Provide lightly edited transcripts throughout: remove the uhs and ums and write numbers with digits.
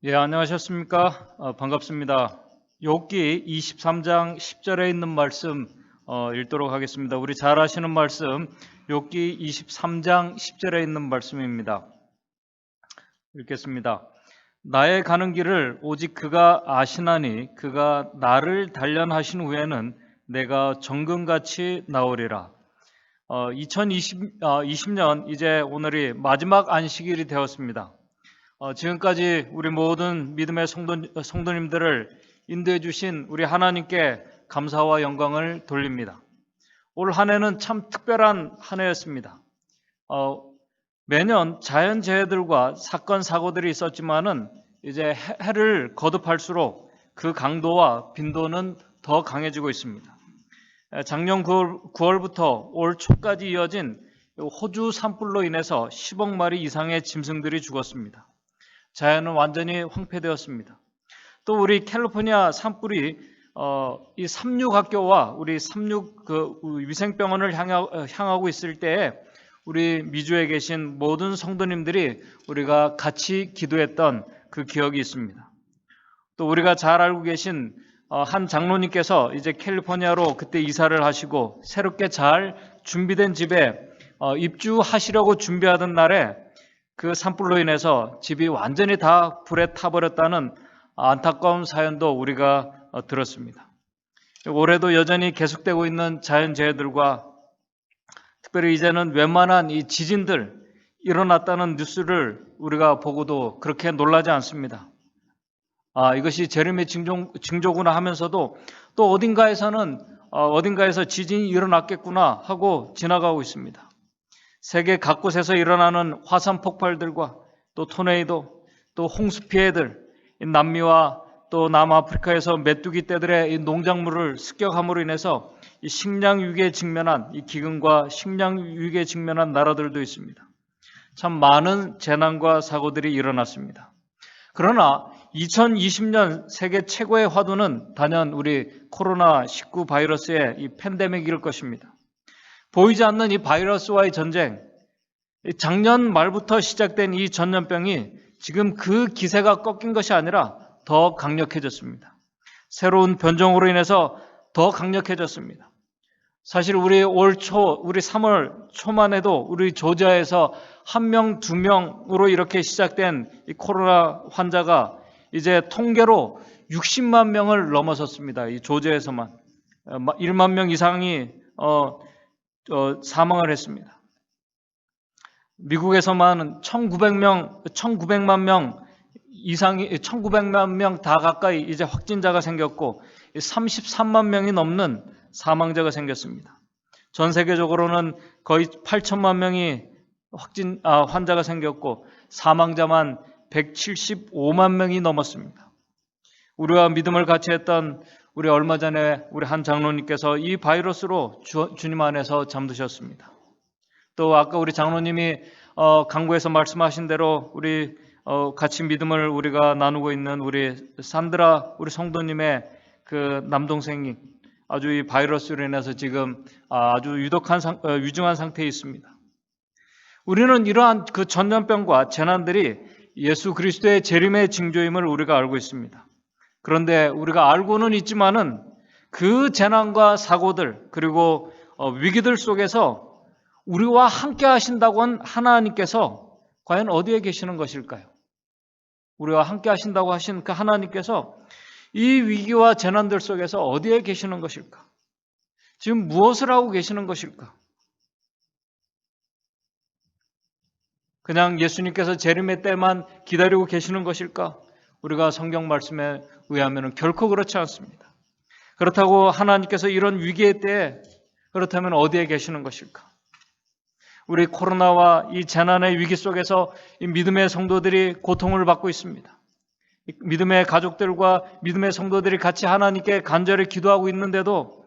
예, 안녕하셨습니까? 반갑습니다. 욥기 23장 10절에 있는 말씀 읽도록 하겠습니다. 우리 잘 아시는 말씀, 욥기 23장 10절에 있는 말씀입니다. 읽겠습니다. 나의 가는 길을 오직 그가 아시나니 그가 나를 단련하신 후에는 내가 정금같이 나오리라. 2020년 이제 오늘이 마지막 안식일이 되었습니다. 지금까지 우리 모든 믿음의 성도님들을 인도해 주신 우리 하나님께 감사와 영광을 돌립니다. 올 한 해는 참 특별한 한 해였습니다. 매년 자연재해들과 사건 사고들이 있었지만은 이제 해를 거듭할수록 그 강도와 빈도는 더 강해지고 있습니다. 작년 9월부터 올 초까지 이어진 호주 산불로 인해서 10억 마리 이상의 짐승들이 죽었습니다. 자연은 완전히 황폐되었습니다. 또 우리 캘리포니아 산불이 이 36학교와 우리 36 위생병원을 향하고 있을 때에 우리 미주에 계신 모든 성도님들이 우리가 같이 기도했던 그 기억이 있습니다. 또 우리가 잘 알고 계신 한 장로님께서 이제 캘리포니아로 그때 이사를 하시고 새롭게 잘 준비된 집에 입주하시려고 준비하던 날에 그 산불로 인해서 집이 완전히 다 불에 타버렸다는 안타까운 사연도 우리가 들었습니다. 올해도 여전히 계속되고 있는 자연재해들과 특별히 이제는 웬만한 이 지진들 일어났다는 뉴스를 우리가 보고도 그렇게 놀라지 않습니다. 이것이 재림의 징조구나 하면서도 또 어딘가에서 지진이 일어났겠구나 하고 지나가고 있습니다. 세계 각곳에서 일어나는 화산 폭발들과 또 토네이도, 또 홍수 피해들, 남미와 또 남아프리카에서 메뚜기 떼들의 이 농작물을 습격함으로 인해서 이 식량 위기에 직면한 이 기근과 식량 위기에 직면한 나라들도 있습니다. 참 많은 재난과 사고들이 일어났습니다. 그러나 2020년 세계 최고의 화두는 단연 우리 코로나19 바이러스의 이 팬데믹일 것입니다. 보이지 않는 이 바이러스와의 전쟁, 작년 말부터 시작된 이 전염병이 지금 그 기세가 꺾인 것이 아니라 더 강력해졌습니다. 새로운 변종으로 인해서 더 강력해졌습니다. 사실 우리 3월 초만 해도 우리 조지아에서 1명, 2명으로 이렇게 시작된 이 코로나 환자가 이제 통계로 60만 명을 넘어섰습니다. 이 조지아에서만 1만 명 이상이 사망을 했습니다. 미국에서만 1900만 명 이상이 1900만 명 다 가까이 이제 확진자가 생겼고 33만 명이 넘는 사망자가 생겼습니다. 전 세계적으로는 거의 8천만 명이 환자가 생겼고 사망자만 175만 명이 넘었습니다. 우리와 믿음을 같이 했던 우리 얼마 전에 우리 한 장로님께서 이 바이러스로 주님 안에서 잠드셨습니다. 또 아까 우리 장로님이 강구에서 말씀하신 대로 우리 같이 믿음을 우리가 나누고 있는 우리 산드라 우리 성도님의 그 남동생이 아주 이 바이러스로 인해서 지금 아주 위중한 상태에 있습니다. 우리는 이러한 그 전염병과 재난들이 예수 그리스도의 재림의 징조임을 우리가 알고 있습니다. 그런데 우리가 알고는 있지만은 그 재난과 사고들 그리고 위기들 속에서 우리와 함께 하신다고 한 하나님께서 과연 어디에 계시는 것일까요? 우리와 함께 하신다고 하신 그 하나님께서 이 위기와 재난들 속에서 어디에 계시는 것일까? 지금 무엇을 하고 계시는 것일까? 그냥 예수님께서 재림의 때만 기다리고 계시는 것일까? 우리가 성경 말씀에 의하면 결코 그렇지 않습니다. 그렇다고 하나님께서 이런 위기의 때에 그렇다면 어디에 계시는 것일까? 우리 코로나와 이 재난의 위기 속에서 이 믿음의 성도들이 고통을 받고 있습니다. 믿음의 가족들과 믿음의 성도들이 같이 하나님께 간절히 기도하고 있는데도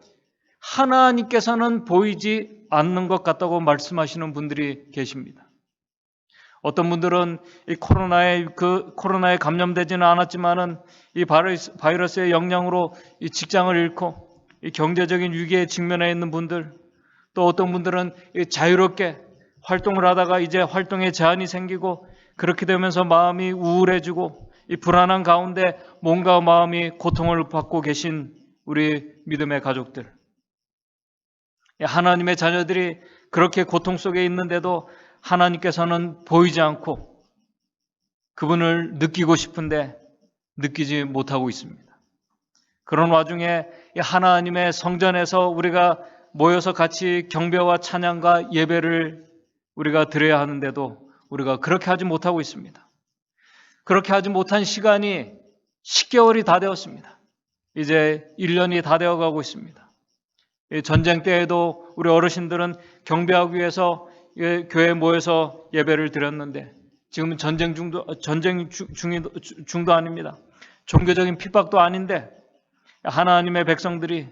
하나님께서는 보이지 않는 것 같다고 말씀하시는 분들이 계십니다. 어떤 분들은 이 코로나에 감염되지는 않았지만은 이 바이러스의 영향으로 이 직장을 잃고 이 경제적인 위기에 직면해 있는 분들, 또 어떤 분들은 자유롭게 활동을 하다가 이제 활동에 제한이 생기고 그렇게 되면서 마음이 우울해지고 이 불안한 가운데 몸과 마음이 고통을 받고 계신 우리 믿음의 가족들, 하나님의 자녀들이 그렇게 고통 속에 있는데도 하나님께서는 보이지 않고 그분을 느끼고 싶은데 느끼지 못하고 있습니다. 그런 와중에 하나님의 성전에서 우리가 모여서 같이 경배와 찬양과 예배를 우리가 드려야 하는데도 우리가 그렇게 하지 못하고 있습니다. 그렇게 하지 못한 시간이 10개월이 다 되었습니다. 이제 1년이 다 되어가고 있습니다. 전쟁 때에도 우리 어르신들은 경배하기 위해서 교회에 모여서 예배를 드렸는데 지금은 전쟁 중도 아닙니다. 종교적인 핍박도 아닌데 하나님의 백성들이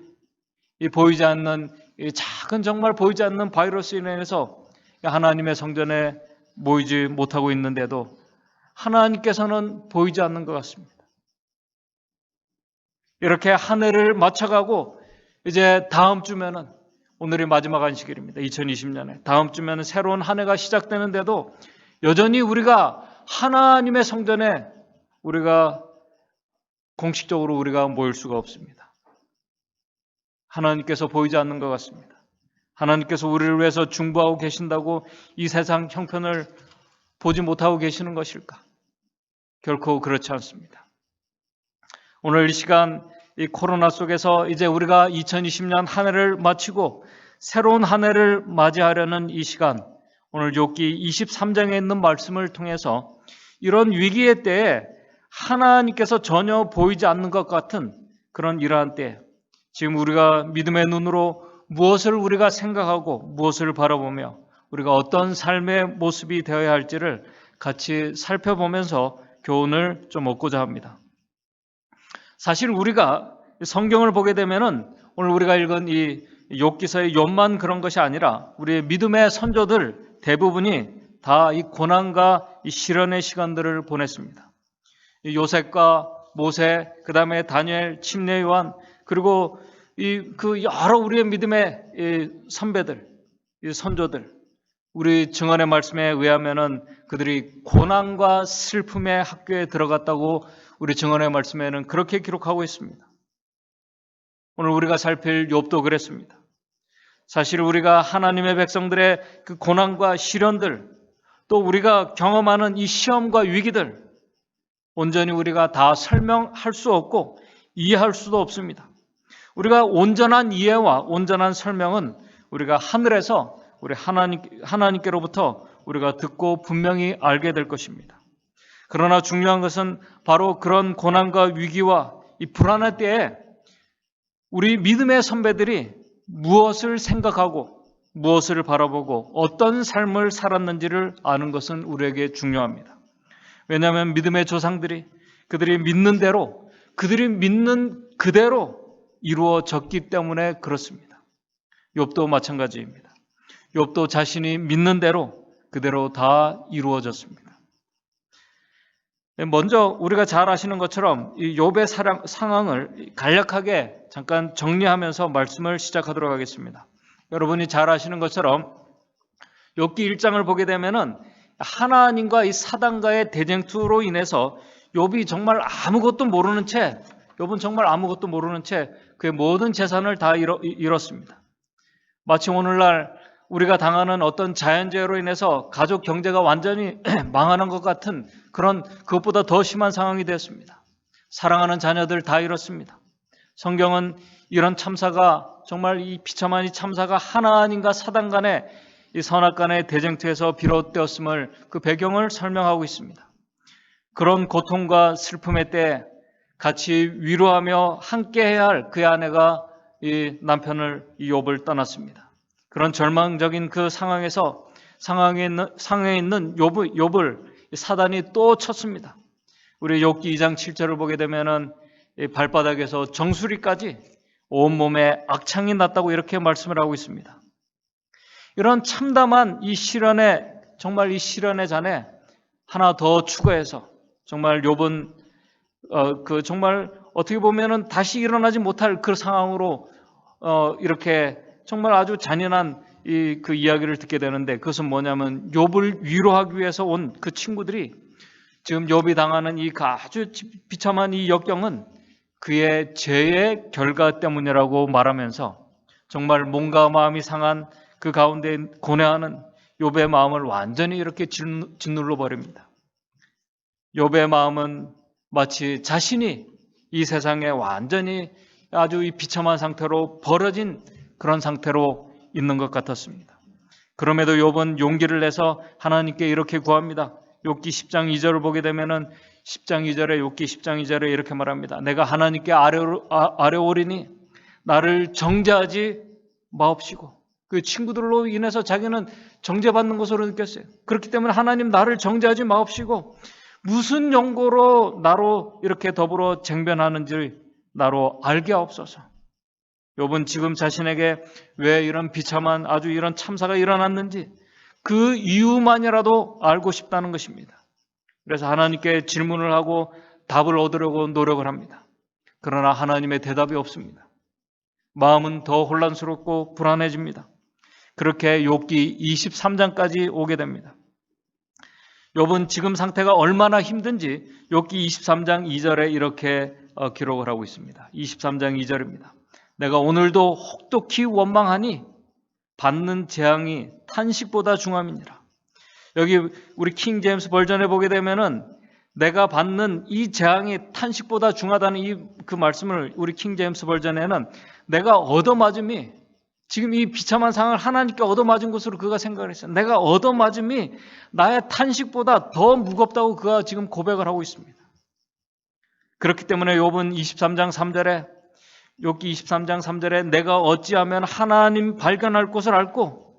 이 보이지 않는 이 작은 정말 보이지 않는 바이러스로 인해서 하나님의 성전에 모이지 못하고 있는데도 하나님께서는 보이지 않는 것 같습니다. 이렇게 한 해를 맞춰가고 이제 다음 주면은 오늘이 마지막 안식일입니다. 2020년에 다음 주면은 새로운 한 해가 시작되는데도 여전히 우리가 하나님의 성전에 우리가 공식적으로 우리가 모일 수가 없습니다. 하나님께서 보이지 않는 것 같습니다. 하나님께서 우리를 위해서 중보하고 계신다고 이 세상 형편을 보지 못하고 계시는 것일까? 결코 그렇지 않습니다. 오늘 이 시간 이 코로나 속에서 이제 우리가 2020년 한 해를 마치고 새로운 한 해를 맞이하려는 이 시간, 오늘 욥기 23장에 있는 말씀을 통해서 이런 위기의 때에 하나님께서 전혀 보이지 않는 것 같은 그런 이러한 때, 지금 우리가 믿음의 눈으로 무엇을 우리가 생각하고 무엇을 바라보며 우리가 어떤 삶의 모습이 되어야 할지를 같이 살펴보면서 교훈을 좀 얻고자 합니다. 사실 우리가 성경을 보게 되면은 오늘 우리가 읽은 이 욥기서의 욥만 그런 것이 아니라 우리의 믿음의 선조들 대부분이 다 이 고난과 이 시련의 시간들을 보냈습니다. 이 요셉과 모세, 그 다음에 다니엘, 침례 요한, 그리고 그 여러 우리의 믿음의 이 선배들, 이 선조들, 우리 증언의 말씀에 의하면은 그들이 고난과 슬픔의 학교에 들어갔다고 우리 증언의 말씀에는 그렇게 기록하고 있습니다. 오늘 우리가 살필 욥도 그랬습니다. 사실 우리가 하나님의 백성들의 그 고난과 시련들, 또 우리가 경험하는 이 시험과 위기들, 온전히 우리가 다 설명할 수 없고 이해할 수도 없습니다. 우리가 온전한 이해와 온전한 설명은 우리가 하늘에서 우리 하나님께로부터 우리가 듣고 분명히 알게 될 것입니다. 그러나 중요한 것은 바로 그런 고난과 위기와 이 불안할 때에 우리 믿음의 선배들이 무엇을 생각하고 무엇을 바라보고 어떤 삶을 살았는지를 아는 것은 우리에게 중요합니다. 왜냐하면 믿음의 조상들이 그들이 믿는 대로, 그들이 믿는 그대로 이루어졌기 때문에 그렇습니다. 욥도 마찬가지입니다. 욥도 자신이 믿는 대로 그대로 다 이루어졌습니다. 먼저 우리가 잘 아시는 것처럼 이 욥의 상황을 간략하게 잠깐 정리하면서 말씀을 시작하도록 하겠습니다. 여러분이 잘 아시는 것처럼 욥기 1장을 보게 되면은 하나님과 이 사단과의 대쟁투로 인해서 욥이 정말 아무것도 모르는 채, 욥은 정말 아무것도 모르는 채 그의 모든 재산을 다 잃었습니다. 마치 오늘날 우리가 당하는 어떤 자연재해로 인해서 가족 경제가 완전히 망하는 것 같은 그런 그것보다 더 심한 상황이 되었습니다. 사랑하는 자녀들 다 잃었습니다. 성경은 이런 참사가 정말 이 비참한 이 참사가 하나님과 사단 간의 이 선악간의 대쟁투에서 비롯되었음을 그 배경을 설명하고 있습니다. 그런 고통과 슬픔의 때 같이 위로하며 함께해야 할 그의 아내가 이 남편을 이 욥을 떠났습니다. 그런 절망적인 그 상황에 있는 욥을 사단이 또 쳤습니다. 우리 욥기 2장 7절을 보게 되면은 발바닥에서 정수리까지 온몸에 악창이 났다고 이렇게 말씀을 하고 있습니다. 이런 참담한 이 시련의 정말 이 시련의 잔에 하나 더 추가해서 정말 욥은 그 정말 어떻게 보면은 다시 일어나지 못할 그 상황으로 이렇게 정말 아주 잔인한 그 이야기를 듣게 되는데 그것은 뭐냐면 욥을 위로하기 위해서 온 그 친구들이 지금 욥이 당하는 이 아주 비참한 이 역경은 그의 죄의 결과 때문이라고 말하면서 정말 몸과 마음이 상한 그 가운데 고뇌하는 욥의 마음을 완전히 이렇게 짓눌러 버립니다. 욥의 마음은 마치 자신이 이 세상에 완전히 아주 이 비참한 상태로 벌어진 그런 상태로 있는 것 같았습니다. 그럼에도 욥은 용기를 내서 하나님께 이렇게 구합니다. 욥기 10장 2절을 보게 되면은 10장 2절에 욥기 10장 2절에 이렇게 말합니다. 내가 하나님께 아뢰오리니 나를 정죄하지 마옵시고. 그 친구들로 인해서 자기는 정죄받는 것으로 느꼈어요. 그렇기 때문에 하나님 나를 정죄하지 마옵시고 무슨 용고로 나로 이렇게 더불어 쟁변하는지 나로 알게 하옵소서. 욥은 지금 자신에게 왜 이런 비참한 아주 이런 참사가 일어났는지 그 이유만이라도 알고 싶다는 것입니다. 그래서 하나님께 질문을 하고 답을 얻으려고 노력을 합니다. 그러나 하나님의 대답이 없습니다. 마음은 더 혼란스럽고 불안해집니다. 그렇게 욥기 23장까지 오게 됩니다. 욥은 지금 상태가 얼마나 힘든지 욥기 23장 2절에 이렇게 기록을 하고 있습니다. 23장 2절입니다. 내가 오늘도 혹독히 원망하니 받는 재앙이 탄식보다 중함이니라. 여기 우리 킹 제임스 버전에 보게 되면은 내가 받는 이 재앙이 탄식보다 중하다는 그 말씀을 우리 킹 제임스 버전에는 내가 얻어맞음이 지금 이 비참한 상황을 하나님께 얻어맞은 것으로 그가 생각을 했어요. 내가 얻어맞음이 나의 탄식보다 더 무겁다고 그가 지금 고백을 하고 있습니다. 그렇기 때문에 욥은 23장 3절에 욥기 23장 3절에 내가 어찌하면 하나님 발견할 곳을 알고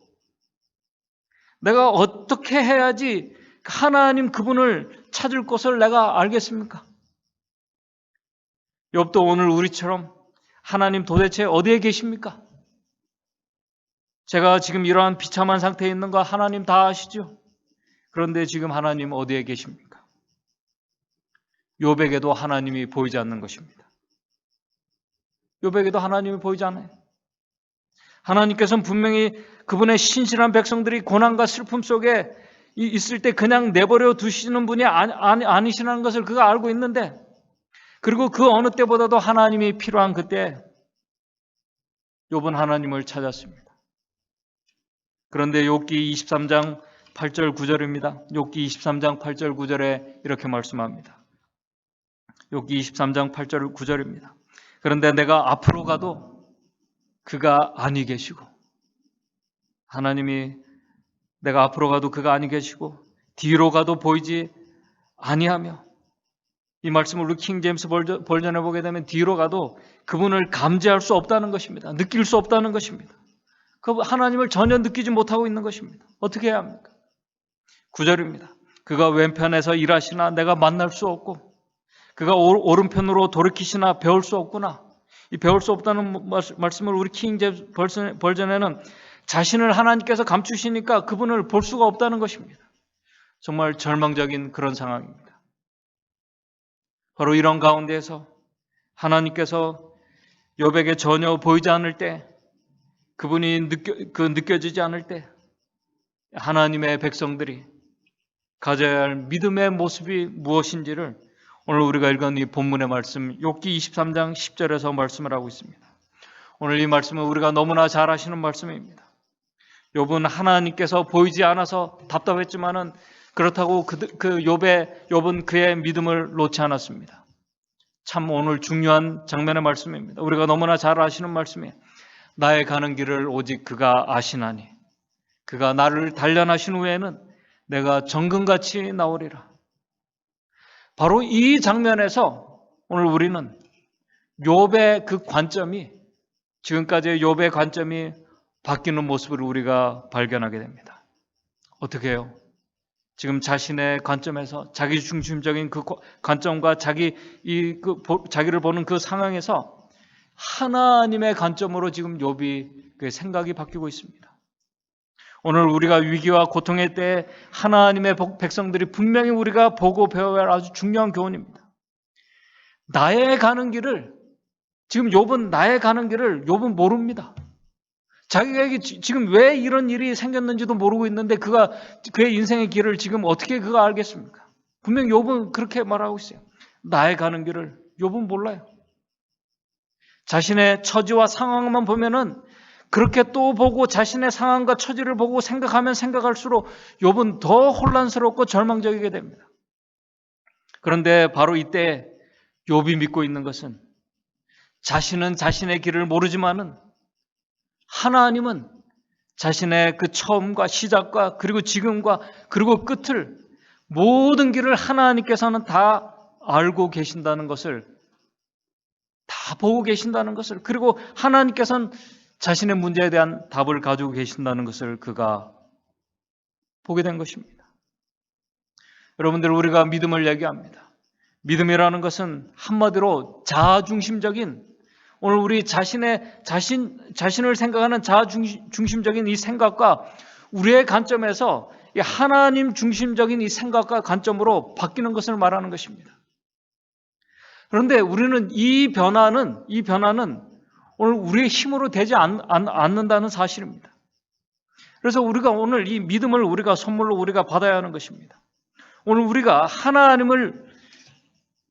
내가 어떻게 해야지 하나님 그분을 찾을 곳을 내가 알겠습니까? 욥도 오늘 우리처럼 하나님 도대체 어디에 계십니까? 제가 지금 이러한 비참한 상태에 있는 거 하나님 다 아시죠? 그런데 지금 하나님 어디에 계십니까? 욥에게도 하나님이 보이지 않는 것입니다. 욥에게도 하나님이 보이지 않아요. 하나님께서는 분명히 그분의 신실한 백성들이 고난과 슬픔 속에 있을 때 그냥 내버려 두시는 분이 아니시라는 것을 그가 알고 있는데, 그리고 그 어느 때보다도 하나님이 필요한 그때 욥은 하나님을 찾았습니다. 그런데 욥기 23장 8절 9절입니다. 욥기 23장 8절 9절에 이렇게 말씀합니다. 욥기 23장 8절 9절입니다. 그런데 내가 앞으로 가도 그가 아니 계시고, 하나님이 내가 앞으로 가도 그가 아니 계시고 뒤로 가도 보이지 아니하며, 이 말씀을 우리 킹 제임스 버전에 보게 되면 뒤로 가도 그분을 감지할 수 없다는 것입니다. 느낄 수 없다는 것입니다. 그 하나님을 전혀 느끼지 못하고 있는 것입니다. 어떻게 해야 합니까? 9절입니다. 그가 왼편에서 일하시나 내가 만날 수 없고 그가 오른편으로 돌이키시나 배울 수 없구나. 이 배울 수 없다는 말씀을 우리 킹 제임스 버전에는 자신을 하나님께서 감추시니까 그분을 볼 수가 없다는 것입니다. 정말 절망적인 그런 상황입니다. 바로 이런 가운데에서 하나님께서 욥에게 전혀 보이지 않을 때, 그분이 느껴지지 않을 때 하나님의 백성들이 가져야 할 믿음의 모습이 무엇인지를 오늘 우리가 읽은 이 본문의 말씀 욥기 23장 10절에서 말씀을 하고 있습니다. 오늘 이 말씀은 우리가 너무나 잘 아시는 말씀입니다. 욥은 하나님께서 보이지 않아서 답답했지만은 그렇다고 욥은 그의 믿음을 놓지 않았습니다. 참 오늘 중요한 장면의 말씀입니다. 우리가 너무나 잘 아시는 말씀이에요. 나의 가는 길을 오직 그가 아시나니 그가 나를 단련하신 후에는 내가 정금같이 나오리라. 바로 이 장면에서 오늘 우리는 욥의 그 관점이, 지금까지의 욥의 관점이 바뀌는 모습을 우리가 발견하게 됩니다. 어떻게 해요? 지금 자신의 관점에서, 자기 중심적인 그 관점과 자기를 보는 그 상황에서 하나님의 관점으로 지금 욥이 그 생각이 바뀌고 있습니다. 오늘 우리가 위기와 고통의 때에 하나님의 백성들이 분명히 우리가 보고 배워야 할 아주 중요한 교훈입니다. 나의 가는 길을, 지금 욥은 나의 가는 길을 욥은 모릅니다. 자기에게 지금 왜 이런 일이 생겼는지도 모르고 있는데 그의 인생의 길을 지금 어떻게 그가 알겠습니까? 분명 욥은 그렇게 말하고 있어요. 나의 가는 길을 욥은 몰라요. 자신의 처지와 상황만 보면은 그렇게 또 보고 자신의 상황과 처지를 보고 생각하면 생각할수록 욥은 더 혼란스럽고 절망적이게 됩니다. 그런데 바로 이때 욥이 믿고 있는 것은 자신은 자신의 길을 모르지만은 하나님은 자신의 그 처음과 시작과 그리고 지금과 그리고 끝을 모든 길을 하나님께서는 다 알고 계신다는 것을 다 보고 계신다는 것을 그리고 하나님께서는 자신의 문제에 대한 답을 가지고 계신다는 것을 그가 보게 된 것입니다. 여러분들 우리가 믿음을 얘기합니다. 믿음이라는 것은 한마디로 자아중심적인 오늘 우리 자신을 생각하는 자아중심적인 이 생각과 우리의 관점에서 하나님 중심적인 이 생각과 관점으로 바뀌는 것을 말하는 것입니다. 그런데 우리는 이 변화는 오늘 우리의 힘으로 되지 않는다는 사실입니다. 그래서 우리가 오늘 이 믿음을 우리가 선물로 우리가 받아야 하는 것입니다. 오늘 우리가 하나님을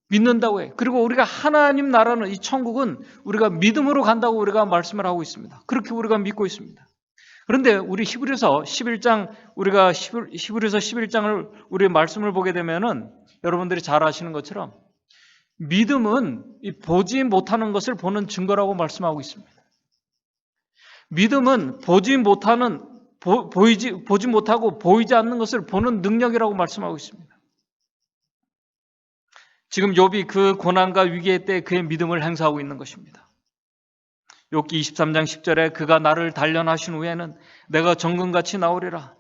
믿는다고 해요. 그리고 우리가 하나님 나라는 이 천국은 우리가 믿음으로 간다고 우리가 말씀을 하고 있습니다. 그렇게 우리가 믿고 있습니다. 그런데 우리 히브리서 11장 우리가 히브리서 11장을 우리 말씀을 보게 되면은 여러분들이 잘 아시는 것처럼 믿음은 보지 못하는 것을 보는 증거라고 말씀하고 있습니다. 믿음은 보지 못하고 보이지 않는 것을 보는 능력이라고 말씀하고 있습니다. 지금 욥이 그 고난과 위기의 때 그의 믿음을 행사하고 있는 것입니다. 욥기 23장 10절에 그가 나를 단련하신 후에는 내가 정금같이 나오리라.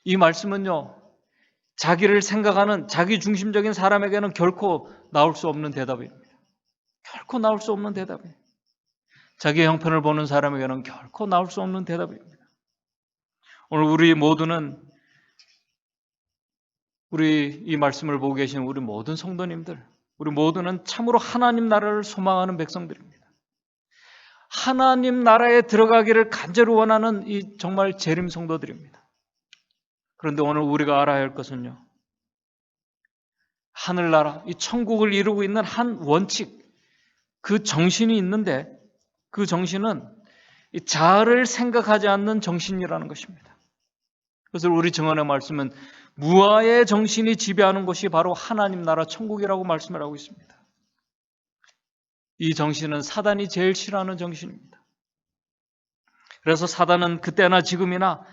이 말씀은요, 자기를 생각하는 자기 중심적인 사람에게는 결코 나올 수 없는 대답입니다. 결코 나올 수 없는 대답이에요. 자기의 형편을 보는 사람에게는 결코 나올 수 없는 대답입니다. 오늘 우리 모두는 우리 이 말씀을 보고 계신 우리 모든 성도님들, 우리 모두는 참으로 하나님 나라를 소망하는 백성들입니다. 하나님 나라에 들어가기를 간절히 원하는 이 정말 재림 성도들입니다. 그런데 오늘 우리가 알아야 할 것은요, 하늘나라, 이 천국을 이루고 있는 한 원칙, 그 정신이 있는데 그 정신은 이 자아를 생각하지 않는 정신이라는 것입니다. 그래서 우리 증언의 말씀은 무아의 정신이 지배하는 곳이 바로 하나님 나라 천국이라고 말씀을 하고 있습니다. 이 정신은 사단이 제일 싫어하는 정신입니다. 그래서 사단은 그때나 지금이나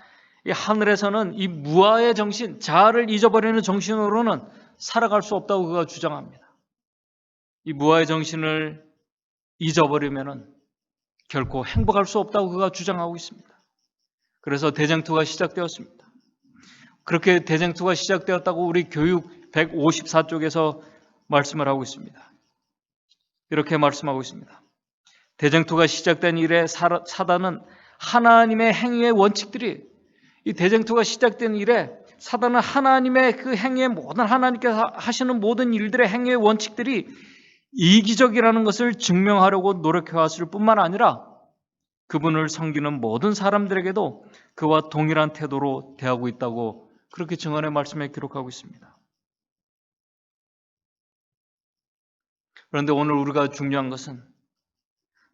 이 하늘에서는 이 무아의 정신, 자아를 잊어버리는 정신으로는 살아갈 수 없다고 그가 주장합니다. 이 무아의 정신을 잊어버리면은 결코 행복할 수 없다고 그가 주장하고 있습니다. 그래서 대쟁투가 시작되었습니다. 그렇게 대쟁투가 시작되었다고 우리 교육 154쪽에서 말씀을 하고 있습니다. 이렇게 말씀하고 있습니다. 대쟁투가 시작된 이래 사단은 하나님의 행위의 원칙들이 이 대쟁투가 시작된 이래 사단은 하나님의 그 행위의 모든 하나님께서 하시는 모든 일들의 행위의 원칙들이 이기적이라는 것을 증명하려고 노력해왔을 뿐만 아니라 그분을 섬기는 모든 사람들에게도 그와 동일한 태도로 대하고 있다고 그렇게 증언의 말씀에 기록하고 있습니다. 그런데 오늘 우리가 중요한 것은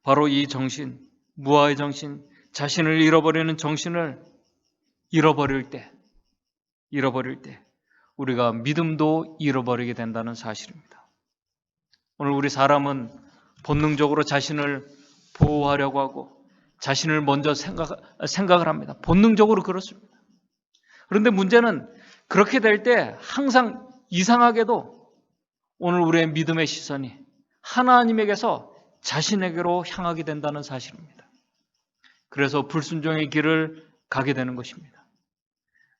바로 이 정신, 무아의 정신, 자신을 잃어버리는 정신을 잃어버릴 때 우리가 믿음도 잃어버리게 된다는 사실입니다. 오늘 우리 사람은 본능적으로 자신을 보호하려고 하고 자신을 먼저 생각을 합니다. 본능적으로 그렇습니다. 그런데 문제는 그렇게 될 때 항상 이상하게도 오늘 우리의 믿음의 시선이 하나님에게서 자신에게로 향하게 된다는 사실입니다. 그래서 불순종의 길을 가게 되는 것입니다.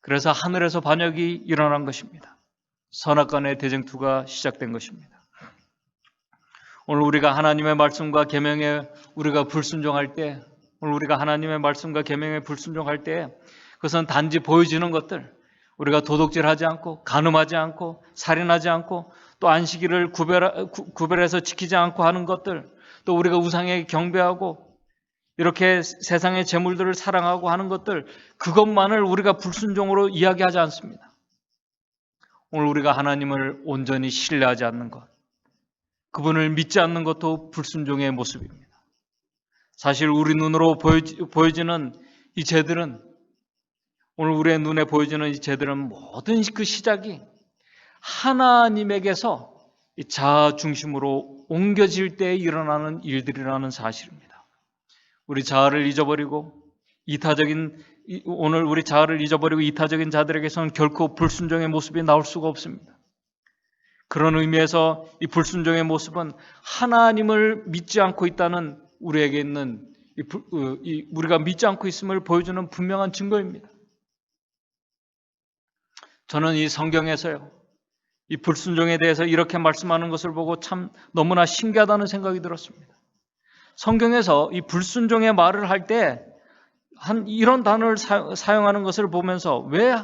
그래서 하늘에서 반역이 일어난 것입니다. 선악간의 대쟁투가 시작된 것입니다. 오늘 우리가 하나님의 말씀과 계명에 우리가 불순종할 때, 오늘 우리가 하나님의 말씀과 계명에 불순종할 때 그것은 단지 보여지는 것들, 우리가 도둑질하지 않고 간음하지 않고 살인하지 않고 또 안식일을 구별해서 지키지 않고 하는 것들, 또 우리가 우상에 경배하고 이렇게 세상의 재물들을 사랑하고 하는 것들, 그것만을 우리가 불순종으로 이야기하지 않습니다. 오늘 우리가 하나님을 온전히 신뢰하지 않는 것, 그분을 믿지 않는 것도 불순종의 모습입니다. 사실 우리 눈으로 보여지는 이 죄들은, 오늘 우리의 눈에 보여지는 이 죄들은 모든 그 시작이 하나님에게서 자아 중심으로 옮겨질 때 일어나는 일들이라는 사실입니다. 우리 자아를 잊어버리고 오늘 우리 자아를 잊어버리고 이타적인 자들에게서는 결코 불순종의 모습이 나올 수가 없습니다. 그런 의미에서 이 불순종의 모습은 하나님을 믿지 않고 있다는 우리에게 있는 우리가 믿지 않고 있음을 보여주는 분명한 증거입니다. 저는 이 성경에서요, 이 불순종에 대해서 이렇게 말씀하는 것을 보고 참 너무나 신기하다는 생각이 들었습니다. 성경에서 이 불순종의 말을 할 때 이런 단어를 사용하는 것을 보면서 왜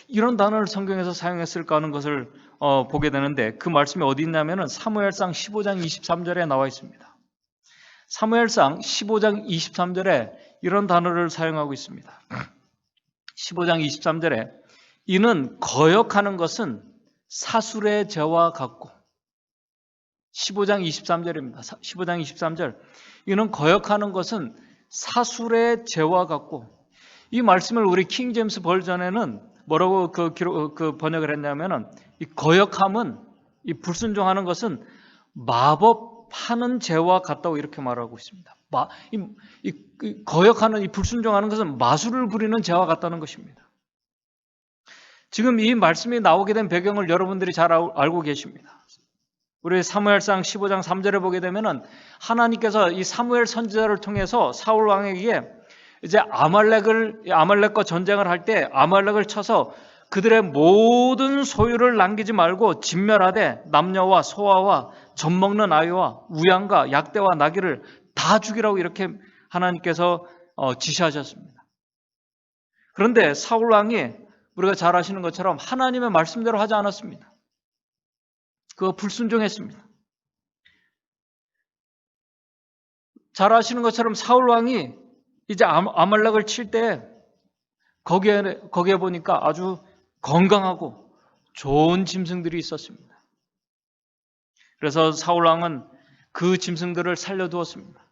이런 단어를 성경에서 사용했을까 하는 것을 보게 되는데, 그 말씀이 어디 있냐면은 사무엘상 15장 23절에 나와 있습니다. 사무엘상 15장 23절에 이런 단어를 사용하고 있습니다. 15장 23절에 이는 거역하는 것은 사술의 죄와 같고, 15장 23절입니다. 15장 23절, 이는 거역하는 것은 사술의 죄와 같고, 이 말씀을 우리 킹 제임스 버전에는 뭐라고 번역을 했냐면은, 이 거역함은, 이 불순종하는 것은 마법하는 죄와 같다고 이렇게 말하고 있습니다. 거역하는, 이 불순종하는 것은 마술을 부리는 죄와 같다는 것입니다. 지금 이 말씀이 나오게 된 배경을 여러분들이 잘 알고 계십니다. 우리 사무엘상 15장 3절에 보게 되면은 하나님께서 이 사무엘 선지자를 통해서 사울 왕에게 이제 아말렉과 전쟁을 할 때 아말렉을 쳐서 그들의 모든 소유를 남기지 말고 진멸하되 남녀와 소아와 젖먹는 아이와 우양과 약대와 나귀를 다 죽이라고 이렇게 하나님께서 지시하셨습니다. 그런데 사울 왕이 우리가 잘 아시는 것처럼 하나님의 말씀대로 하지 않았습니다. 그거 불순종했습니다. 잘 아시는 것처럼 사울 왕이 이제 아말렉을 칠 때 거기에 보니까 아주 건강하고 좋은 짐승들이 있었습니다. 그래서 사울 왕은 그 짐승들을 살려두었습니다.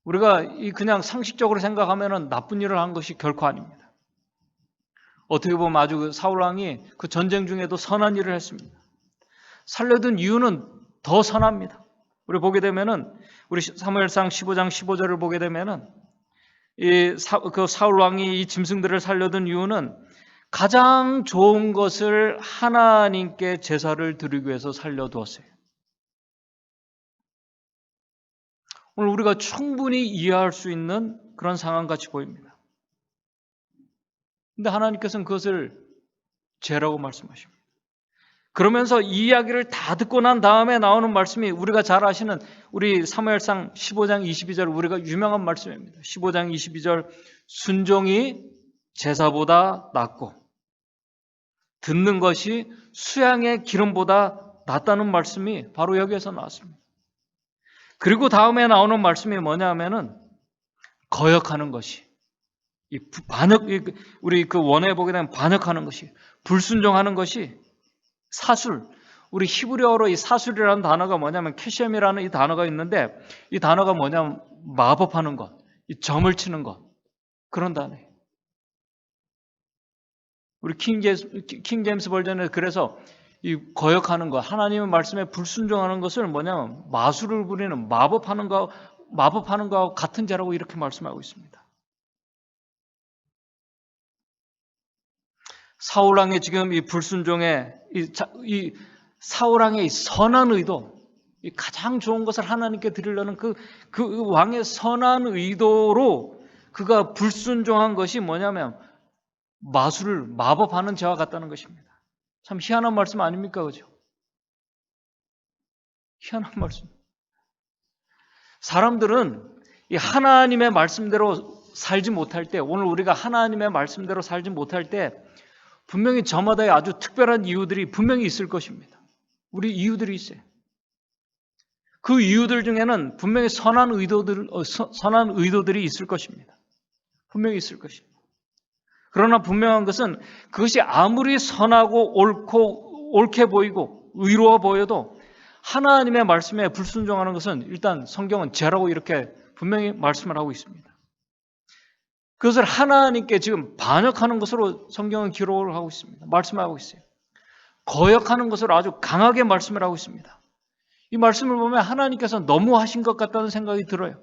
우리가 그냥 상식적으로 생각하면 나쁜 일을 한 것이 결코 아닙니다. 어떻게 보면 아주 사울 왕이 그 전쟁 중에도 선한 일을 했습니다. 살려둔 이유는 더 선합니다. 우리 보게 되면은 우리 사무엘상 15장 15절을 보게 되면은 그 사울 왕이 이 짐승들을 살려둔 이유는 가장 좋은 것을 하나님께 제사를 드리기 위해서 살려두었어요. 오늘 우리가 충분히 이해할 수 있는 그런 상황같이 보입니다. 근데 하나님께서는 그것을 죄라고 말씀하십니다. 그러면서 이 이야기를 다 듣고 난 다음에 나오는 말씀이 우리가 잘 아시는 우리 사무엘상 15장 22절, 우리가 유명한 말씀입니다. 15장 22절, 순종이 제사보다 낫고 듣는 것이 수양의 기름보다 낫다는 말씀이 바로 여기에서 나왔습니다. 그리고 다음에 나오는 말씀이 뭐냐면은 거역하는 것이, 우리 그 원어에 보게 되면 반역하는 것이, 불순종하는 것이 사술, 우리 히브리어로 이 사술이라는 단어가 뭐냐면 캐셈이라는 이 단어가 있는데, 이 단어가 뭐냐면 마법하는 것, 이 점을 치는 것, 그런 단어예요. 우리 킹 제임스 버전에 그래서 이 거역하는 것, 하나님의 말씀에 불순종하는 것을 뭐냐면 마술을 부리는, 마법하는 거와 같은 죄라고 이렇게 말씀하고 있습니다. 사울 왕의 지금 이 불순종의 이 사울 왕의 이 선한 의도, 이 가장 좋은 것을 하나님께 드리려는 그 왕의 선한 의도로 그가 불순종한 것이 뭐냐면 마술을 마법하는 죄와 같다는 것입니다. 참 희한한 말씀 아닙니까? 그죠? 희한한 말씀. 사람들은 이 하나님의 말씀대로 살지 못할 때, 오늘 우리가 하나님의 말씀대로 살지 못할 때 분명히 저마다의 아주 특별한 이유들이 분명히 있을 것입니다. 우리 이유들이 있어요. 그 이유들 중에는 분명히 선한 의도들이 있을 것입니다. 분명히 있을 것입니다. 그러나 분명한 것은 그것이 아무리 선하고 옳게 보이고 의로워 보여도 하나님의 말씀에 불순종하는 것은 일단 성경은 죄라고 이렇게 분명히 말씀을 하고 있습니다. 그것을 하나님께 지금 반역하는 것으로 성경은 기록을 하고 있습니다. 말씀하고 있어요. 거역하는 것으로 아주 강하게 말씀을 하고 있습니다. 이 말씀을 보면 하나님께서 너무 하신 것 같다는 생각이 들어요.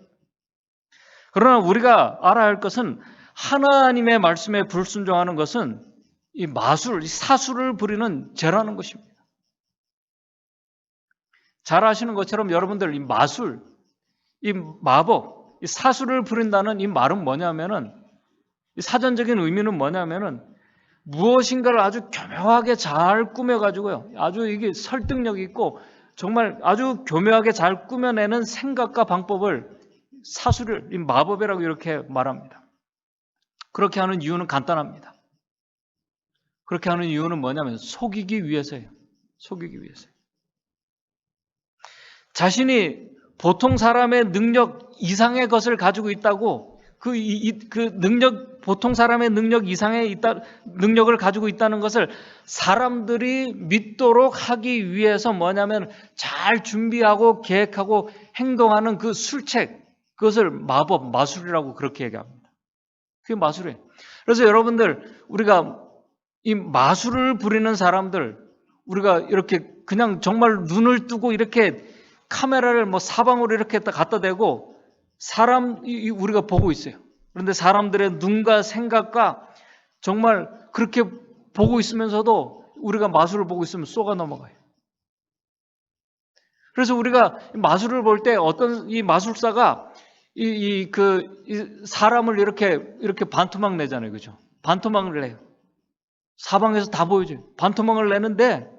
그러나 우리가 알아야 할 것은 하나님의 말씀에 불순종하는 것은 이 마술, 이 사술을 부리는 죄라는 것입니다. 잘 아시는 것처럼 여러분들 이 마술, 이 마법, 이 사술을 부린다는 이 말은 뭐냐면은 이 사전적인 의미는 뭐냐면은 무엇인가를 아주 교묘하게 잘 꾸며가지고요. 아주 이게 설득력 있고 정말 아주 교묘하게 잘 꾸며내는 생각과 방법을 사술을, 이 마법이라고 이렇게 말합니다. 그렇게 하는 이유는 간단합니다. 그렇게 하는 이유는 뭐냐면 속이기 위해서예요. 속이기 위해서예요. 자신이 보통 사람의 능력 이상의 것을 가지고 있다고 그 능력, 보통 사람의 능력 이상의 능력을 가지고 있다는 것을 사람들이 믿도록 하기 위해서 뭐냐면 잘 준비하고 계획하고 행동하는 그 술책, 그것을 마법, 마술이라고 그렇게 얘기합니다. 그게 마술이에요. 그래서 여러분들, 우리가 이 마술을 부리는 사람들, 우리가 이렇게 그냥 정말 눈을 뜨고 이렇게 카메라를 뭐 사방으로 이렇게 갖다 대고 우리가 보고 있어요. 그런데 사람들의 눈과 생각과 정말 그렇게 보고 있으면서도 우리가 마술을 보고 있으면 쏘가 넘어가요. 그래서 우리가 마술을 볼 때 어떤 이 마술사가 이 사람을 이렇게 반토막 내잖아요. 그죠? 반토막을 내요. 사방에서 다 보여줘요. 반토막을 내는데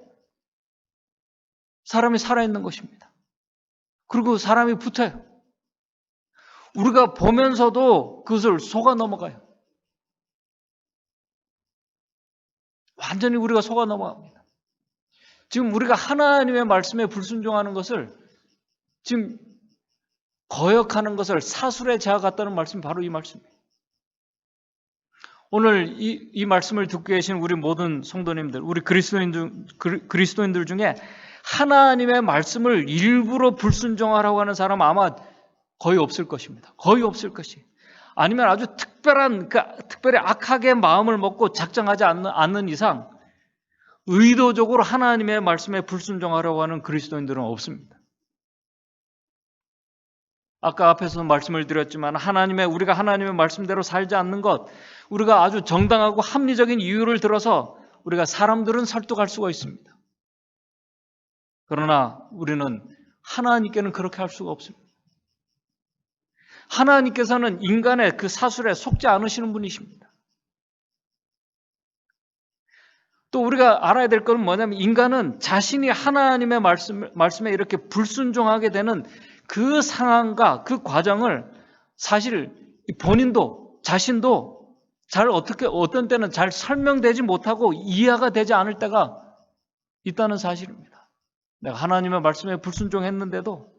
사람이 살아있는 것입니다. 그리고 사람이 붙어요. 우리가 보면서도 그것을 속아 넘어가요. 완전히 우리가 속아 넘어갑니다. 지금 우리가 하나님의 말씀에 불순종하는 것을 지금 거역하는 것을 사술의 죄와 같다는 말씀이 바로 이 말씀이에요. 오늘 이 말씀을 듣고 계신 우리 모든 성도님들, 우리 그리스도인들 중에 하나님의 말씀을 일부러 불순종하라고 하는 사람 아마 거의 없을 것입니다. 거의 없을 것이. 아니면 아주 특별히 악하게 마음을 먹고 작정하지 않는 이상 의도적으로 하나님의 말씀에 불순종하려고 하는 그리스도인들은 없습니다. 아까 앞에서 말씀을 드렸지만 우리가 하나님의 말씀대로 살지 않는 것, 우리가 아주 정당하고 합리적인 이유를 들어서 우리가 사람들은 설득할 수가 있습니다. 그러나 우리는 하나님께는 그렇게 할 수가 없습니다. 하나님께서는 인간의 그 사술에 속지 않으시는 분이십니다. 또 우리가 알아야 될 것은 뭐냐면 인간은 자신이 하나님의 말씀에 이렇게 불순종하게 되는 그 상황과 그 과정을 사실 본인도 자신도 어떤 때는 잘 설명되지 못하고 이해가 되지 않을 때가 있다는 사실입니다. 내가 하나님의 말씀에 불순종했는데도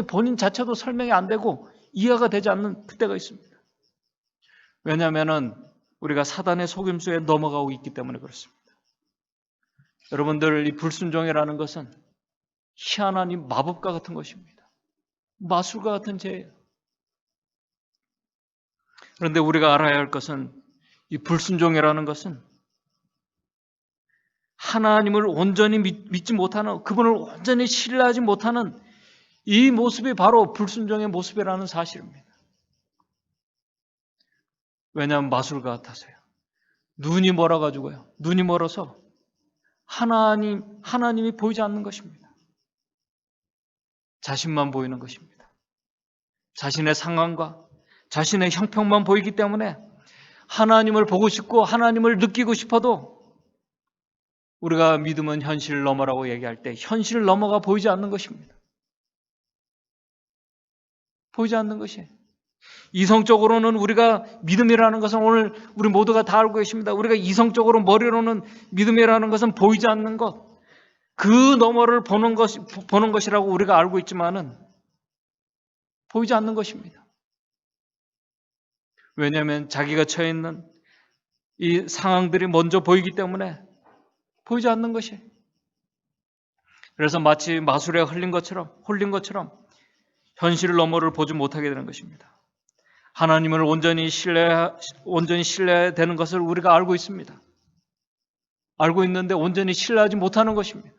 본인 자체도 설명이 안 되고 이해가 되지 않는 그때가 있습니다. 왜냐하면 우리가 사단의 속임수에 넘어가고 있기 때문에 그렇습니다. 여러분들, 이 불순종이라는 것은 희한한 이 마법과 같은 것입니다. 마술과 같은 죄예요. 그런데 우리가 알아야 할 것은 이 불순종이라는 것은 하나님을 온전히 믿지 못하는, 그분을 온전히 신뢰하지 못하는 이 모습이 바로 불순종의 모습이라는 사실입니다. 왜냐하면 마술과 같아서요. 눈이 멀어가지고요. 눈이 멀어서 하나님이 보이지 않는 것입니다. 자신만 보이는 것입니다. 자신의 상황과 자신의 형편만 보이기 때문에 하나님을 보고 싶고 하나님을 느끼고 싶어도 우리가 믿음은 현실을 넘어라고 얘기할 때 현실을 넘어가 보이지 않는 것입니다. 보이지 않는 것이에요. 이성적으로는 우리가 믿음이라는 것은 오늘 우리 모두가 다 알고 계십니다. 우리가 이성적으로 머리로는 믿음이라는 것은 보이지 않는 것, 그 너머를 보는 것이라고 우리가 알고 있지만은 보이지 않는 것입니다. 왜냐하면 자기가 처해 있는 이 상황들이 먼저 보이기 때문에 보이지 않는 것이. 그래서 마치 마술에 홀린 것처럼 현실 너머를 보지 못하게 되는 것입니다. 하나님을 온전히 신뢰해야 되는 것을 우리가 알고 있습니다. 알고 있는데 온전히 신뢰하지 못하는 것입니다.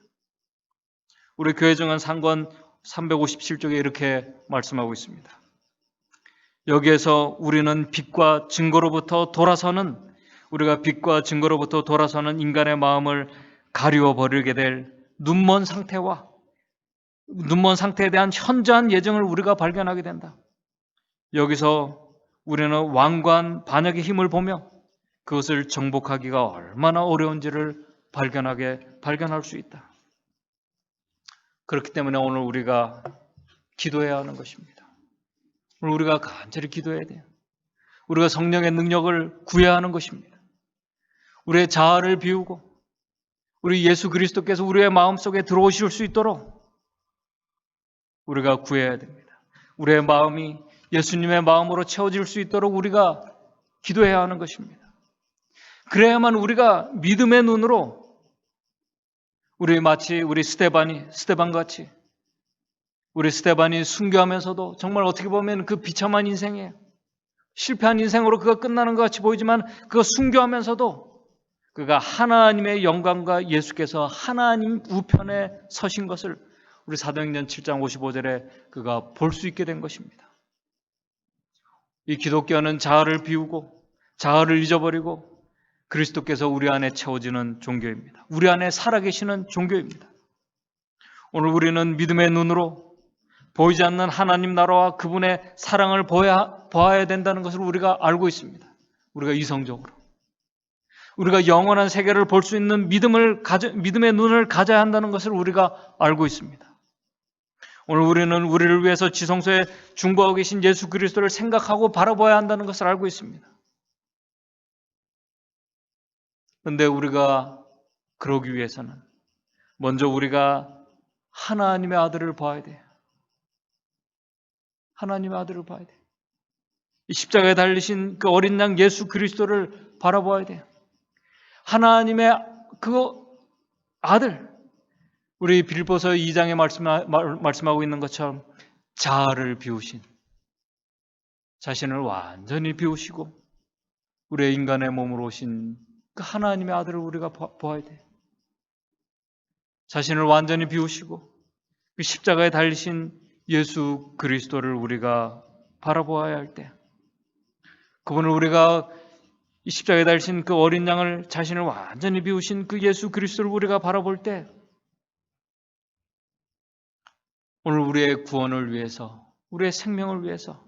우리 교회정한 상권 357쪽에 이렇게 말씀하고 있습니다. 여기에서 우리가 빛과 증거로부터 돌아서는 인간의 마음을 가리워 버리게 될 눈먼 상태에 대한 현저한 예정을 우리가 발견하게 된다. 여기서 우리는 왕관 반역의 힘을 보며 그것을 정복하기가 얼마나 어려운지를 발견할 수 있다. 그렇기 때문에 오늘 우리가 기도해야 하는 것입니다. 오늘 우리가 간절히 기도해야 돼요. 우리가 성령의 능력을 구해야 하는 것입니다. 우리의 자아를 비우고 우리 예수 그리스도께서 우리의 마음속에 들어오실 수 있도록 우리가 구해야 됩니다. 우리의 마음이 예수님의 마음으로 채워질 수 있도록 우리가 기도해야 하는 것입니다. 그래야만 우리가 믿음의 눈으로 마치 우리 스데반같이 우리 스데반이 순교하면서도 정말 어떻게 보면 그 비참한 인생이에요. 실패한 인생으로 그가 끝나는 것 같이 보이지만 그가 순교하면서도 그가 하나님의 영광과 예수께서 하나님 우편에 서신 것을 우리 사도행전 7장 55절에 그가 볼 수 있게 된 것입니다. 이 기독교는 자아를 비우고 자아를 잊어버리고 그리스도께서 우리 안에 채워지는 종교입니다. 우리 안에 살아계시는 종교입니다. 오늘 우리는 믿음의 눈으로 보이지 않는 하나님 나라와 그분의 사랑을 보아야 된다는 것을 우리가 알고 있습니다. 우리가 이성적으로. 우리가 영원한 세계를 볼 수 있는 믿음의 눈을 가져야 한다는 것을 우리가 알고 있습니다. 오늘 우리는 우리를 위해서 지성소에 중보하고 계신 예수 그리스도를 생각하고 바라봐야 한다는 것을 알고 있습니다. 그런데 우리가 그러기 위해서는 먼저 우리가 하나님의 아들을 봐야 돼요. 하나님의 아들을 봐야 돼요. 이 십자가에 달리신 그 어린 양 예수 그리스도를 바라봐야 돼요. 하나님의 그 아들, 우리 빌립보서 2장에 말씀하고 있는 것처럼 자아를 비우신, 자신을 완전히 비우시고 우리의 인간의 몸으로 오신 그 하나님의 아들을 우리가 보아야 돼요. 자신을 완전히 비우시고 그 십자가에 달리신 예수 그리스도를 우리가 바라보아야 할 때, 그분을 우리가 이 십자가에 달리신 그 어린 양을 자신을 완전히 비우신 그 예수 그리스도를 우리가 바라볼 때, 오늘 우리의 구원을 위해서, 우리의 생명을 위해서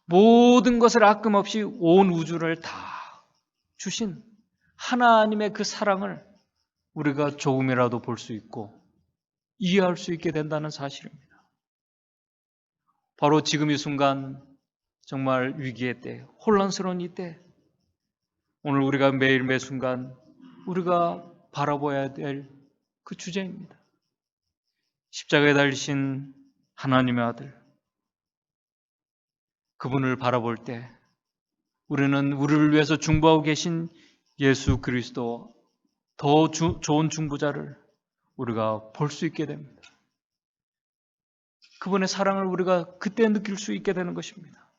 모든 것을 아낌없이 온 우주를 다 주신 하나님의 그 사랑을 우리가 조금이라도 볼 수 있고 이해할 수 있게 된다는 사실입니다. 바로 지금 이 순간 정말 위기의 때, 혼란스러운 이때, 오늘 우리가 매일 매 순간 우리가 바라봐야 될 그 주제입니다. 십자가에 달리신 하나님의 아들, 그분을 바라볼 때 우리는 우리를 위해서 중보하고 계신 예수 그리스도, 더 좋은 중보자를 우리가 볼 수 있게 됩니다. 그분의 사랑을 우리가 그때 느낄 수 있게 되는 것입니다.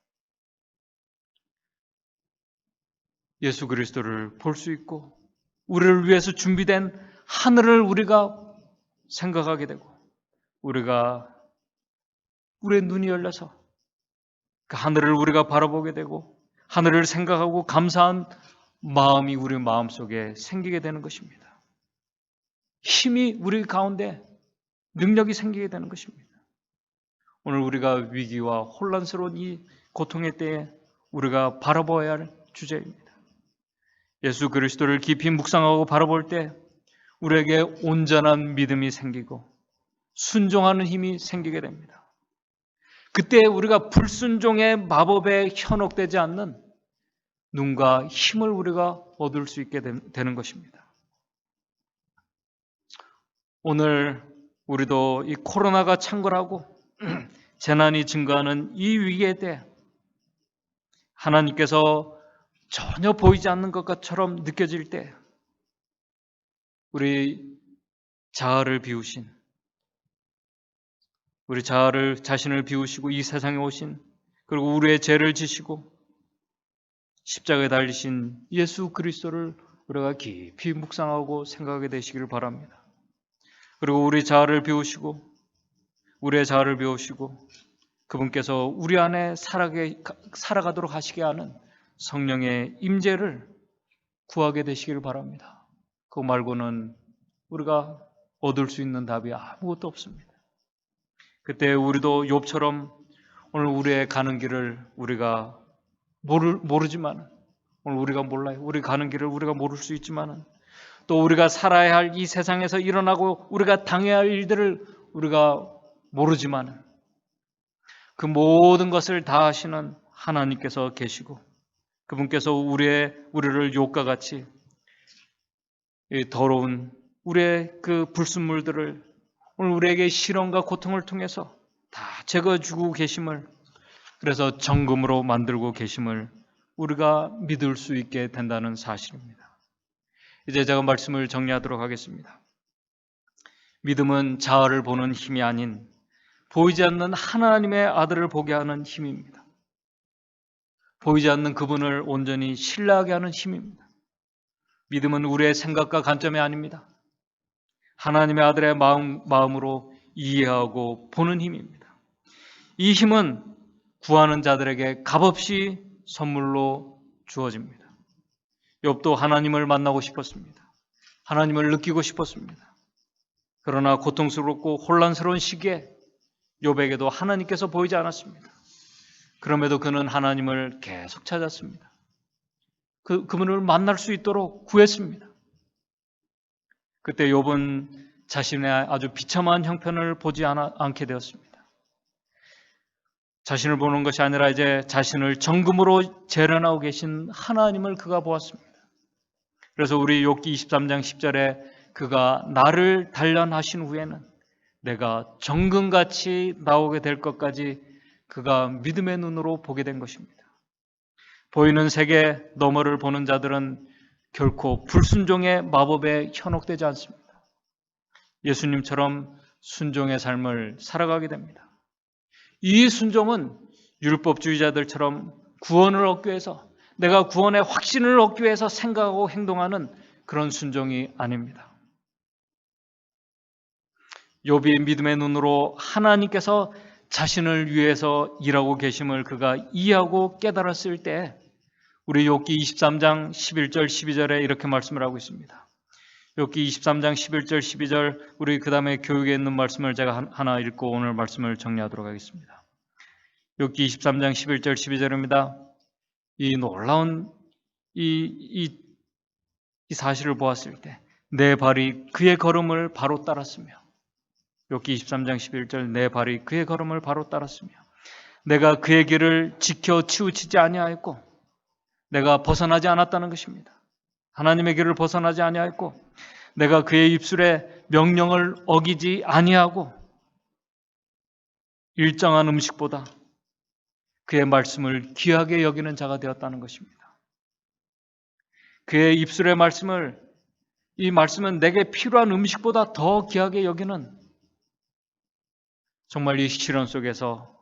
예수 그리스도를 볼 수 있고 우리를 위해서 준비된 하늘을 우리가 생각하게 되고 우리의 눈이 열려서 그 하늘을 우리가 바라보게 되고 하늘을 생각하고 감사한 마음이 우리 마음속에 생기게 되는 것입니다. 힘이 우리 가운데 능력이 생기게 되는 것입니다. 오늘 우리가 위기와 혼란스러운 이 고통의 때에 우리가 바라봐야 할 주제입니다. 예수 그리스도를 깊이 묵상하고 바라볼 때 우리에게 온전한 믿음이 생기고 순종하는 힘이 생기게 됩니다. 그때 우리가 불순종의 마법에 현혹되지 않는 눈과 힘을 우리가 얻을 수 있게 되는 것입니다. 오늘 우리도 이 코로나가 창궐하고 재난이 증가하는 이 위기에 대해 하나님께서 전혀 보이지 않는 것처럼 느껴질 때 우리 자아를 비우신, 우리 자신을 비우시고 이 세상에 오신, 그리고 우리의 죄를 지시고 십자가에 달리신 예수 그리스도를 우리가 깊이 묵상하고 생각하게 되시기를 바랍니다. 그리고 우리의 자아를 비우시고 그분께서 우리 안에 살아가도록 하시게 하는 성령의 임재를 구하게 되시기를 바랍니다. 그거 말고는 우리가 얻을 수 있는 답이 아무것도 없습니다. 그때 우리도 욥처럼 오늘 우리의 가는 길을 우리가 모르지만, 오늘 우리가 몰라요. 우리 가는 길을 우리가 모를 수 있지만, 또 우리가 살아야 할 이 세상에서 일어나고 우리가 당해야 할 일들을 우리가 모르지만, 그 모든 것을 다 하시는 하나님께서 계시고 그분께서 우리를 욥과 같이 더러운 우리의 그 불순물들을 오늘 우리에게 시련과 고통을 통해서 다 제거해주고 계심을, 그래서 정금으로 만들고 계심을 우리가 믿을 수 있게 된다는 사실입니다. 이제 제가 말씀을 정리하도록 하겠습니다. 믿음은 자아를 보는 힘이 아닌 보이지 않는 하나님의 아들을 보게 하는 힘입니다. 보이지 않는 그분을 온전히 신뢰하게 하는 힘입니다. 믿음은 우리의 생각과 관점이 아닙니다. 하나님의 아들의 마음으로 이해하고 보는 힘입니다. 이 힘은 구하는 자들에게 값없이 선물로 주어집니다. 욥도 하나님을 만나고 싶었습니다. 하나님을 느끼고 싶었습니다. 그러나 고통스럽고 혼란스러운 시기에 욥에게도 하나님께서 보이지 않았습니다. 그럼에도 그는 하나님을 계속 찾았습니다. 그분을 만날 수 있도록 구했습니다. 그때 욥은 자신의 아주 비참한 형편을 보지 않게 되었습니다. 자신을 보는 것이 아니라 이제 자신을 정금으로 재련하고 계신 하나님을 그가 보았습니다. 그래서 우리 욥기 23장 10절에 그가 나를 단련하신 후에는 내가 정금같이 나오게 될 것까지 그가 믿음의 눈으로 보게 된 것입니다. 보이는 세계 너머를 보는 자들은 결코 불순종의 마법에 현혹되지 않습니다. 예수님처럼 순종의 삶을 살아가게 됩니다. 이 순종은 율법주의자들처럼 구원을 얻기 위해서, 내가 구원의 확신을 얻기 위해서 생각하고 행동하는 그런 순종이 아닙니다. 욥이 믿음의 눈으로 하나님께서 자신을 위해서 일하고 계심을 그가 이해하고 깨달았을 때 우리 욥기 23장 11절 12절에 이렇게 말씀을 하고 있습니다. 욥기 23장 11절 12절, 우리 그 다음에 교육에 있는 말씀을 제가 하나 읽고 오늘 말씀을 정리하도록 하겠습니다. 욥기 23장 11절 12절입니다. 이 놀라운 이 사실을 보았을 때 내 발이 그의 걸음을 바로 따랐으며, 욥기 23장 11절, 내 발이 그의 걸음을 바로 따랐으며 내가 그의 길을 지켜 치우치지 아니하였고, 내가 벗어나지 않았다는 것입니다. 하나님의 길을 벗어나지 아니하였고, 내가 그의 입술의 명령을 어기지 아니하고 일정한 음식보다 그의 말씀을 귀하게 여기는 자가 되었다는 것입니다. 그의 입술의 말씀을, 이 말씀은 내게 필요한 음식보다 더 귀하게 여기는, 정말 이 시련 속에서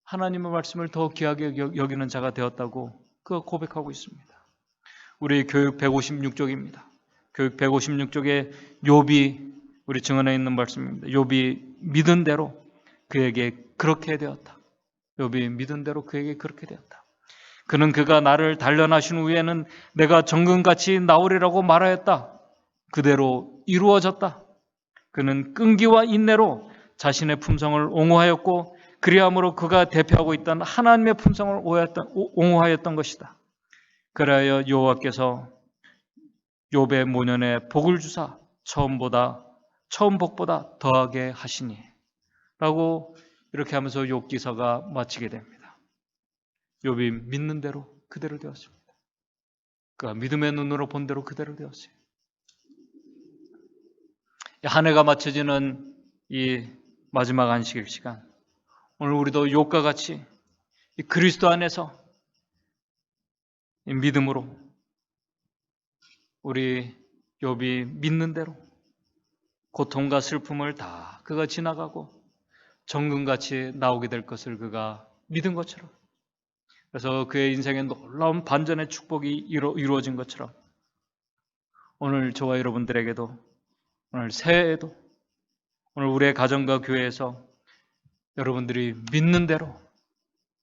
하나님의 말씀을 더 귀하게 여기는 자가 되었다고 그가 고백하고 있습니다. 우리 교육 156쪽입니다. 교육 156쪽에 욥이, 우리 증언에 있는 말씀입니다. 욥이 믿은 대로 그에게 그렇게 되었다. 욥이 믿은 대로 그에게 그렇게 되었다. 그는 그가 나를 단련하신 후에는 내가 정금같이 나오리라고 말하였다. 그대로 이루어졌다. 그는 끈기와 인내로 자신의 품성을 옹호하였고, 그리함으로 그가 대표하고 있던 하나님의 품성을 옹호하였던 것이다. 그래야 여호와께서 욥의 모년에 복을 주사 처음 복보다 더하게 하시니 라고 이렇게 하면서 욥기서가 마치게 됩니다. 욥이 믿는 대로 그대로 되었습니다. 그가 믿음의 눈으로 본 대로 그대로 되었어요. 한 해가 마쳐지는 이 마지막 안식일 시간, 오늘 우리도 욥과 같이 이 그리스도 안에서 이 믿음으로 우리 욥이 믿는 대로 고통과 슬픔을 다 그가 지나가고 정금같이 나오게 될 것을 그가 믿은 것처럼, 그래서 그의 인생에 놀라운 반전의 축복이 이루어진 것처럼 오늘 저와 여러분들에게도, 오늘 새해에도, 오늘 우리의 가정과 교회에서 여러분들이 믿는 대로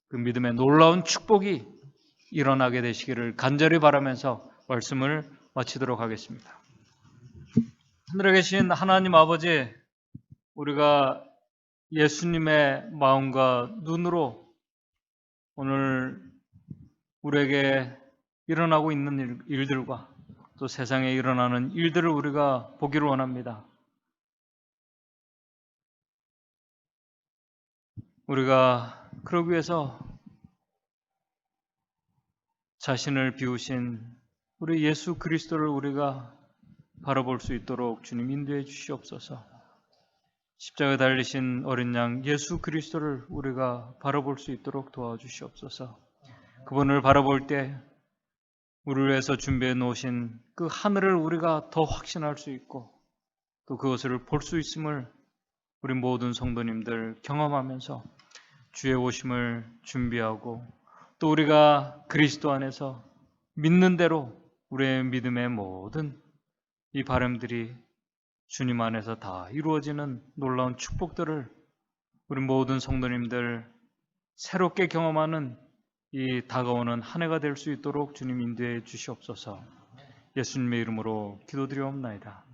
그 믿음의 놀라운 축복이 일어나게 되시기를 간절히 바라면서 말씀을 마치도록 하겠습니다. 하늘에 계신 하나님 아버지, 우리가 예수님의 마음과 눈으로 오늘 우리에게 일어나고 있는 일들과 또 세상에 일어나는 일들을 우리가 보기를 원합니다. 우리가 그러기 위해서 자신을 비우신 우리 예수 그리스도를 우리가 바라볼 수 있도록 주님 인도해 주시옵소서. 십자가에 달리신 어린 양 예수 그리스도를 우리가 바라볼 수 있도록 도와주시옵소서. 그분을 바라볼 때 우리를 위해서 준비해 놓으신 그 하늘을 우리가 더 확신할 수 있고 또 그것을 볼 수 있음을 우리 모든 성도님들 경험하면서 주의 오심을 준비하고 또 우리가 그리스도 안에서 믿는 대로 우리의 믿음의 모든 이 바람들이 주님 안에서 다 이루어지는 놀라운 축복들을 우리 모든 성도님들 새롭게 경험하는 이 다가오는 한 해가 될 수 있도록 주님 인도해 주시옵소서. 예수님의 이름으로 기도드리옵나이다.